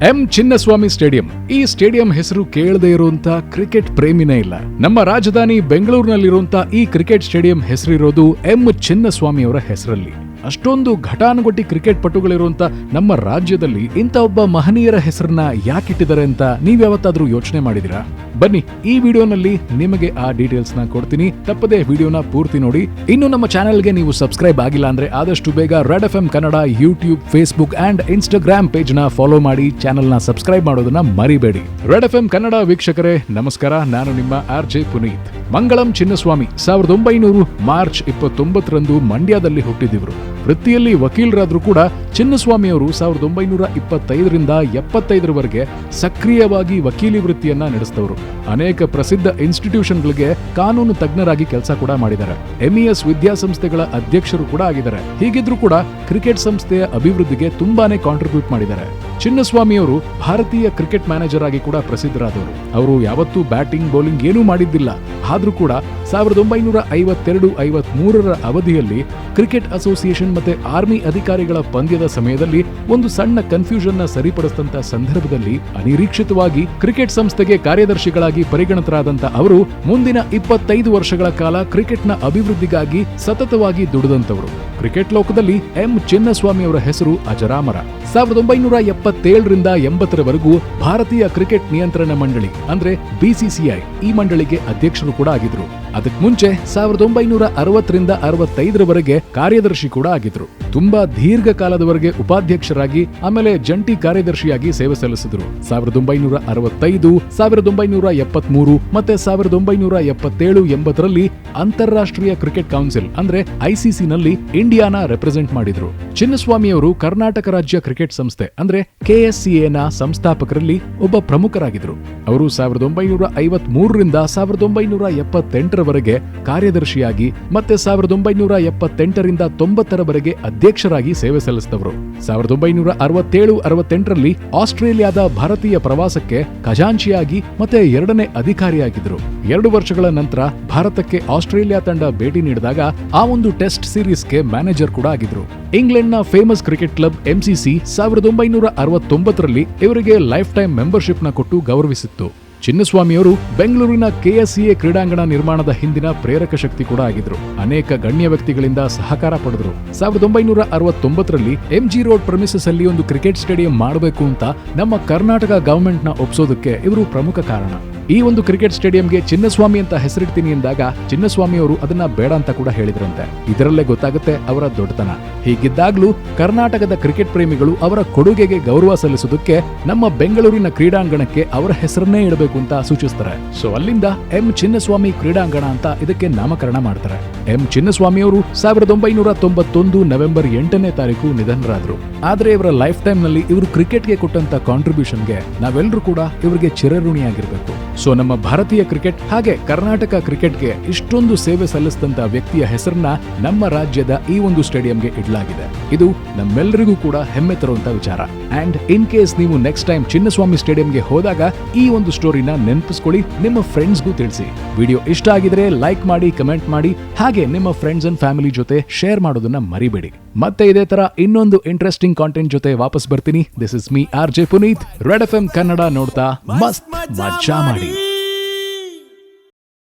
M Chinnaswamy stadium. ಈ stadium ಹೆಸರು ಕೇಳದೇ ಇರುವಂತ ಕ್ರಿಕೆಟ್ ಪ್ರೇಮಿನೇ ಇಲ್ಲ. ನಮ್ಮ ರಾಜಧಾನಿ ಬೆಂಗಳೂರಿನಲ್ಲಿರುವಂತ ಈ ಕ್ರಿಕೆಟ್ ಸ್ಟೇಡಿಯಂ ಹೆಸರಿರೋದು ಎಂ ಚಿನ್ನಸ್ವಾಮಿ ಅವರ ಹೆಸರಲ್ಲಿ. ಅಷ್ಟೊಂದು ಘಟಾನುಘಟಿ ಕ್ರಿಕೆಟ್ ಪಟುಗಳಿರುವಂತ ನಮ್ಮ ರಾಜ್ಯದಲ್ಲಿ ಇಂಥ ಒಬ್ಬ ಮಹನೀಯರ ಹೆಸರನ್ನ ಯಾಕಿಟ್ಟಿದ್ದಾರೆ ಅಂತ ನೀವ್ಯಾವತ್ತಾದ್ರೂ ಯೋಚನೆ ಮಾಡಿದಿರಾ? ಬನ್ನಿ, ಈ ವಿಡಿಯೋನಲ್ಲಿ ನಿಮಗೆ ಆ ಡೀಟೇಲ್ಸ್ ನ ಕೊಡ್ತೀನಿ. ತಪ್ಪದೆ ವಿಡಿಯೋನ ಪೂರ್ತಿ ನೋಡಿ. ಇನ್ನು ನಮ್ಮ ಚಾನೆಲ್ಗೆ ನೀವು ಸಬ್ಸ್ಕ್ರೈಬ್ ಆಗಿಲ್ಲ ಅಂದ್ರೆ ಆದಷ್ಟು ಬೇಗ red FM Kannada YouTube, Facebook and Instagram page ನ ಫಾಲೋ ಮಾಡಿ ಚಾನೆಲ್ ನ ಸಬ್ಸ್ಕ್ರೈಬ್ ಮಾಡೋದನ್ನ ಮರಿಬೇಡಿ. ರೆಡ್ ಎಫ್ಎಂ ಕನ್ನಡ ವೀಕ್ಷಕರೇ ನಮಸ್ಕಾರ, ನಾನು ನಿಮ್ಮ ಆರ್ಜೆ ಪುನೀತ್. ಮಂಗಳಂ ಚಿನ್ನಸ್ವಾಮಿ 1900 ಮಾರ್ಚ್ 29ರಂದು ಮಂಡ್ಯದಲ್ಲಿ ಹುಟ್ಟಿದಿವರು. ವೃತ್ತಿಯಲ್ಲಿ ವಕೀಲರಾದ್ರೂ ಕೂಡ ಚಿನ್ನಸ್ವಾಮಿ ಅವರು 1925ರಿಂದ 75ರವರೆಗೆ ಸಕ್ರಿಯವಾಗಿ ವಕೀಲಿ ವೃತ್ತಿಯನ್ನ ನಡೆಸಿದವರು. ಅನೇಕ ಪ್ರಸಿದ್ಧ ಇನ್ಸ್ಟಿಟ್ಯೂಷನ್ಗಳಿಗೆ ಕಾನೂನು ತಜ್ಞರಾಗಿ ಕೆಲಸ ಕೂಡ ಮಾಡಿದ್ದಾರೆ. MES ವಿದ್ಯಾಸಂಸ್ಥೆಗಳ ಅಧ್ಯಕ್ಷರು ಕೂಡ ಆಗಿದ್ದಾರೆ. ಹೀಗಿದ್ರೂ ಕೂಡ ಕ್ರಿಕೆಟ್ ಸಂಸ್ಥೆಯ ಅಭಿವೃದ್ಧಿಗೆ ತುಂಬಾನೇ ಕಾಂಟ್ರಿಬ್ಯೂಟ್ ಮಾಡಿದ್ದಾರೆ. ಚಿನ್ನಸ್ವಾಮಿ ಅವರು ಭಾರತೀಯ ಕ್ರಿಕೆಟ್ ಮ್ಯಾನೇಜರ್ ಆಗಿ ಕೂಡ ಪ್ರಸಿದ್ಧರಾದವರು. ಅವರು ಯಾವತ್ತೂ ಬ್ಯಾಟಿಂಗ್ ಬೌಲಿಂಗ್ ಏನೂ ಮಾಡಿದ್ದಿಲ್ಲ. ಆದ್ರೂ ಕೂಡ 1952-53ರ ಅವಧಿಯಲ್ಲಿ ಕ್ರಿಕೆಟ್ ಅಸೋಸಿಯೇಷನ್ ಮತ್ತೆ ಆರ್ಮಿ ಅಧಿಕಾರಿಗಳ ಪಂದ್ಯದ ಸಮಯದಲ್ಲಿ ಒಂದು ಸಣ್ಣ ಕನ್ಫ್ಯೂಷನ್ ನ ಸರಿಪಡಿಸಿದಂತ ಸಂದರ್ಭದಲ್ಲಿ ಅನಿರೀಕ್ಷಿತವಾಗಿ ಕ್ರಿಕೆಟ್ ಸಂಸ್ಥೆಗೆ ಕಾರ್ಯದರ್ಶಿಗಳಾಗಿ ಪರಿಗಣಿತರಾದಂತ ಅವರು ಮುಂದಿನ 25 ವರ್ಷಗಳ ಕಾಲ ಕ್ರಿಕೆಟ್ನ ಅಭಿವೃದ್ಧಿಗಾಗಿ ಸತತವಾಗಿ ದುಡಿದಂತವರು. ಕ್ರಿಕೆಟ್ ಲೋಕದಲ್ಲಿ ಎಂ ಚಿನ್ನಸ್ವಾಮಿ ಅವರ ಹೆಸರು ಅಜರಾಮರ. 1977ರಿಂದ 80ರವರೆಗೂ ಭಾರತೀಯ ಕ್ರಿಕೆಟ್ ನಿಯಂತ್ರಣ ಮಂಡಳಿ ಅಂದ್ರೆ BCCI ಈ ಮಂಡಳಿಗೆ ಅಧ್ಯಕ್ಷರು ಕೂಡ ಆಗಿದ್ರು. ಅದಕ್ಕೆ ಮುಂಚೆ 1960ರಿಂದ 65ರವರೆಗೆ ಕಾರ್ಯದರ್ಶಿ ಕೂಡ ಆಗಿದ್ರು. ತುಂಬಾ ದೀರ್ಘಕಾಲದವರೆಗೆ ಉಪಾಧ್ಯಕ್ಷರಾಗಿ ಆಮೇಲೆ ಜಂಟಿ ಕಾರ್ಯದರ್ಶಿಯಾಗಿ ಸೇವೆ ಸಲ್ಲಿಸಿದ್ರು. 1965, 1973 ಮತ್ತೆ 1977-80ರಲ್ಲಿ ಅಂತಾರಾಷ್ಟ್ರೀಯ ಕ್ರಿಕೆಟ್ ಕೌನ್ಸಿಲ್ ಅಂದ್ರೆ ICC ನಲ್ಲಿ ಇಂಡಿಯಾನ ರೆಪ್ರೆಸೆಂಟ್ ಮಾಡಿದ್ರು. ಚಿನ್ನಸ್ವಾಮಿ ಅವರು ಕರ್ನಾಟಕ ರಾಜ್ಯ ಕ್ರಿಕೆಟ್ ಸಂಸ್ಥೆ ಅಂದ್ರೆ KSCA ನ ಸಂಸ್ಥಾಪಕರಲ್ಲಿ ಒಬ್ಬ ಪ್ರಮುಖರಾಗಿದ್ರು. ಅವರು 1953ರಿಂದ 1978ರವರೆಗೆ ಕಾರ್ಯದರ್ಶಿಯಾಗಿ ಮತ್ತೆ 1978ರಿಂದ 90ರವರೆಗೆ ಅಧ್ಯಕ್ಷರಾಗಿ ಸೇವೆ ಸಲ್ಲಿಸಿದವರು. 1967-68ರಲ್ಲಿ ಆಸ್ಟ್ರೇಲಿಯಾದ ಭಾರತೀಯ ಪ್ರವಾಸಕ್ಕೆ ಖಜಾಂಚಿಯಾಗಿ ಮತ್ತೆ 2ನೇ ಅಧಿಕಾರಿಯಾಗಿದ್ರು. 2 ವರ್ಷಗಳ ನಂತರ ಭಾರತಕ್ಕೆ ಆಸ್ಟ್ರೇಲಿಯಾ ತಂಡ ಭೇಟಿ ನೀಡಿದಾಗ ಆ ಒಂದು ಟೆಸ್ಟ್ ಸೀರೀಸ್ಗೆ ಮ್ಯಾನೇಜರ್ ಕೂಡ ಆಗಿದ್ರು. ಇಂಗ್ಲೆಂಡ್ನ ಫೇಮಸ್ ಕ್ರಿಕೆಟ್ ಕ್ಲಬ್ MCC 1969ರಲ್ಲಿ ಇವರಿಗೆ ಲೈಫ್ ಟೈಮ್ ಮೆಂಬರ್ಶಿಪ್ ನ ಕೊಟ್ಟು ಗೌರವಿಸಿತ್ತು. ಚಿನ್ನಸ್ವಾಮಿಯವರು ಬೆಂಗಳೂರಿನ KSCA ಕ್ರೀಡಾಂಗಣ ನಿರ್ಮಾಣದ ಹಿಂದಿನ ಪ್ರೇರಕ ಶಕ್ತಿ ಕೂಡ ಆಗಿದ್ರು. ಅನೇಕ ಗಣ್ಯ ವ್ಯಕ್ತಿಗಳಿಂದ ಸಹಕಾರ ಪಡೆದ್ರು. 1969ರಲ್ಲಿ MG ರೋಡ್ ಪ್ರೆಮಿಸಸ್ ಅಲ್ಲಿ ಒಂದು ಕ್ರಿಕೆಟ್ ಸ್ಟೇಡಿಯಂ ಮಾಡಬೇಕು ಅಂತ ನಮ್ಮ ಕರ್ನಾಟಕ ಗವರ್ಮೆಂಟ್ ನ ಒಪ್ಸೋದಕ್ಕೆ ಇವರು ಪ್ರಮುಖ ಕಾರಣ. ಈ ಒಂದು ಕ್ರಿಕೆಟ್ ಸ್ಟೇಡಿಯಂಗೆ ಚಿನ್ನಸ್ವಾಮಿ ಅಂತ ಹೆಸರಿಡ್ತೀನಿ ಎಂದಾಗ ಚಿನ್ನಸ್ವಾಮಿ ಅವರು ಅದನ್ನ ಬೇಡ ಅಂತ ಕೂಡ ಹೇಳಿದ್ರಂತೆ. ಇದರಲ್ಲೇ ಗೊತ್ತಾಗುತ್ತೆ ಅವರ ದೊಡ್ಡತನ. ಹೀಗಿದ್ದಾಗ್ಲೂ ಕರ್ನಾಟಕದ ಕ್ರಿಕೆಟ್ ಪ್ರೇಮಿಗಳು ಅವರ ಕೊಡುಗೆಗೆ ಗೌರವ ಸಲ್ಲಿಸೋದಕ್ಕೆ ನಮ್ಮ ಬೆಂಗಳೂರಿನ ಕ್ರೀಡಾಂಗಣಕ್ಕೆ ಅವರ ಹೆಸರನ್ನೇ ಇಡಬೇಕು ಅಂತ ಸೂಚಿಸ್ತಾರೆ. ಸೊ ಅಲ್ಲಿಂದ ಎಂ ಚಿನ್ನಸ್ವಾಮಿ ಕ್ರೀಡಾಂಗಣ ಅಂತ ಇದಕ್ಕೆ ನಾಮಕರಣ ಮಾಡ್ತಾರೆ. ಎಂ ಚಿನ್ನಸ್ವಾಮಿ ಅವರು 1991 ನವೆಂಬರ್ 8ನೇ ತಾರೀಕು ನಿಧನರಾದ್ರು. ಆದ್ರೆ ಇವರ ಲೈಫ್ ಟೈಮ್ ನಲ್ಲಿ ಇವರು ಕ್ರಿಕೆಟ್ಗೆ ಕೊಟ್ಟಂತ ಕಾಂಟ್ರಿಬ್ಯೂಷನ್ಗೆ ನಾವೆಲ್ಲರೂ ಕೂಡ ಇವರಿಗೆ ಚಿರಋಣಿಯಾಗಿರ್ಬೇಕು. ಸೊ ನಮ್ಮ ಭಾರತೀಯ ಕ್ರಿಕೆಟ್ ಹಾಗೆ ಕರ್ನಾಟಕ ಕ್ರಿಕೆಟ್ಗೆ ಇಷ್ಟೊಂದು ಸೇವೆ ಸಲ್ಲಿಸಿದಂತ ವ್ಯಕ್ತಿಯ ಹೆಸರನ್ನ ನಮ್ಮ ರಾಜ್ಯದ ಈ ಒಂದು ಸ್ಟೇಡಿಯಂಗೆ ಇಡಲಾಗಿದೆ. ಇದು ನಮ್ಮೆಲ್ಲರಿಗೂ ಕೂಡ ಹೆಮ್ಮೆ ತರುವಂತ ವಿಚಾರ. ಅಂಡ್ ಇನ್ ಕೇಸ್ ನೀವು ನೆಕ್ಸ್ಟ್ ಟೈಮ್ ಚಿನ್ನಸ್ವಾಮಿ ಸ್ಟೇಡಿಯಂಗೆ ಹೋದಾಗ ಈ ಒಂದು ಸ್ಟೋರಿನ ನೆನಪಿಸ್ಕೊಳ್ಳಿ, ನಿಮ್ಮ ಫ್ರೆಂಡ್ಸ್ಗೂ ತಿಳಿಸಿ. ವಿಡಿಯೋ ಇಷ್ಟ ಆಗಿದ್ರೆ ಲೈಕ್ ಮಾಡಿ, ಕಮೆಂಟ್ ಮಾಡಿ, ಹಾಗೆ ನಿಮ್ಮ ಫ್ರೆಂಡ್ಸ್ ಅಂಡ್ ಫ್ಯಾಮಿಲಿ ಜೊತೆ ಶೇರ್ ಮಾಡೋದನ್ನ ಮರಿಬೇಡಿ. ಮತ್ತೆ ಇದೇ ತರ ಇನ್ನೊಂದು ಇಂಟ್ರೆಸ್ಟಿಂಗ್ ಕಾಂಟೆಂಟ್ ಜೊತೆ ವಾಪಸ್ ಬರ್ತೀನಿ. This is me RJ Puneeth. Red FM Kannada ನೋಡ್ತಾ ಮಸ್ತ್ ಮಜಾ ಮಾಡಿ.